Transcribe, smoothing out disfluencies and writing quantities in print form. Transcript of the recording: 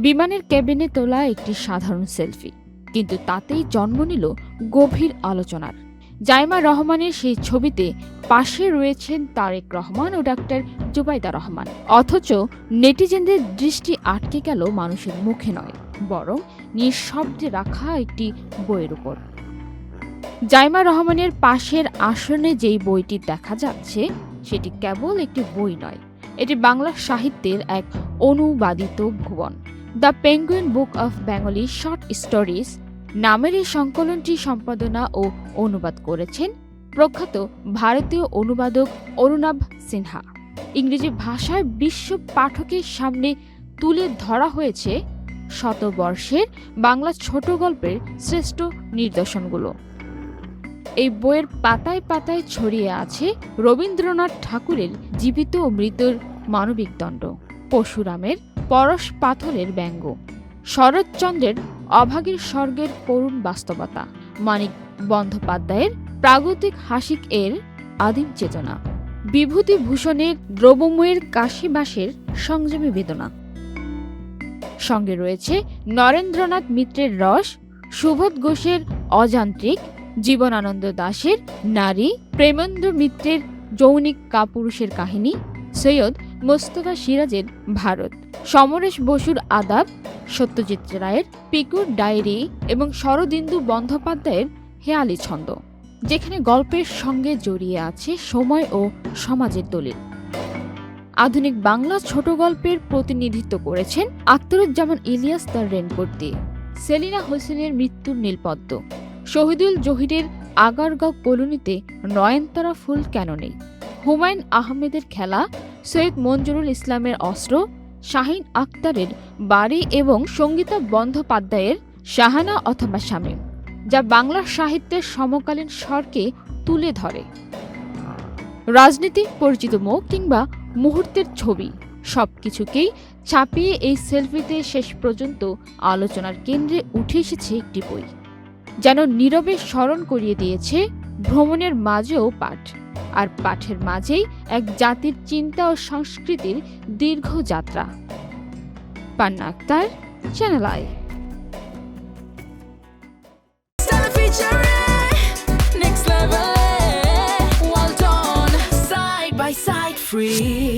বিমানের কেবিনে তোলা একটি সাধারণ সেলফি, কিন্তু তাতেই জন্ম নিল গভীর আলোচনার। জাইমা রহমানের সেই ছবিতে পাশে রয়েছেন তারেক রহমান ও ডাক্তার জুবাইদা রহমান, অথচ নেটিজেনদের দৃষ্টি আটকে গেল মানুষের মুখে নয়, বরং নিঃশব্দে রাখা একটি বইয়ের উপর। জাইমা রহমানের পাশের আসনে যেই বইটি দেখা যাচ্ছে সেটি কেবল একটি বই নয়, এটি বাংলা সাহিত্যের এক অনুবাদিত ভুবন। The Penguin book of Bengali short stories নামের এই সংকলনটি সম্পাদনা ও অনুবাদ করেছেন প্রখ্যাত ভারতীয় অনুবাদক অরুণাভ সিনহা। ইংরেজি ভাষায় বিশ্ব পাঠকের সামনে তুলে ধরা হয়েছে শতবর্ষের বাংলা ছোট গল্পের শ্রেষ্ঠ নিদর্শনগুলো। এই বইয়ের পাতায় পাতায় ছড়িয়ে আছে রবীন্দ্রনাথ ঠাকুরের জীবিত ও মৃত্যুর মানবিক দণ্ড, পরশুরামের পরশ পাথরের ব্যঙ্গ, শরৎচন্দ্রের অভাগীর স্বর্গের করুণ বাস্তবতা, মানিক বন্দ্যোপাধ্যায়ের প্রাগতিক হাসিক এর আদিম চেতনা, বিভূতিভূষণের দ্রব্যময়ের কাশীবাসের সংযমী বেদনা। সঙ্গে রয়েছে নরেন্দ্রনাথ মিত্রের রস, সুবোধ ঘোষের অযান্ত্রিক, জীবনানন্দ দাশের নারী, প্রেমেন্দ্র মিত্রের যৌনিক কাপুরুষের কাহিনী, সৈয়দ মোস্তফা সিরাজের ভারত, সমরেশ বসুর আদাব, সত্যজিৎ রায়ের পিকুর ডায়েরি এবং শরদিন্দু বন্দ্যোপাধ্যায়ের হেয়ালি ছন্দ, যেখানে গল্পের সঙ্গে জড়িয়ে আছে সময় ও সমাজের দলিল। আধুনিক বাংলা ছোট গল্পের প্রতিনিধিত্ব করেছেন আখতারুজ্জামান ইলিয়াস তার রেনকোট দিয়ে, সেলিনা হোসেনের মৃত্যুর নীলপদ্ম, শহীদুল জহিরের আগারগাঁও কলোনিতে নয়নতারা ফুল কেন নেই, হুমায়ুন আহমেদের খেলা, সৈয়দ মঞ্জুরুল ইসলামের অস্ত্র, শাহিন আখতারের বাড়ি এবং সঙ্গীতা বন্দ্যোপাধ্যায়ের শাহানা অথবা শামীম, যা বাংলা সাহিত্যের সমকালীন স্বরকে তুলে ধরে। রাজনীতি, পরিচিত মুখ কিংবা মুহূর্তের ছবি সবকিছুকেই ছাপিয়ে এই সেলফিতে শেষ পর্যন্ত আলোচনার কেন্দ্রে উঠে এসেছে একটি বই, যেন নীরবে স্মরণ করিয়ে দিয়েছে ভ্রমণের মাঝেও পাঠ, আর পাঠের মাঝেই এক জাতির চিন্তা ও সংস্কৃতির দীর্ঘ যাত্রা। পান্না আক্তার, চ্যানেল আই। Free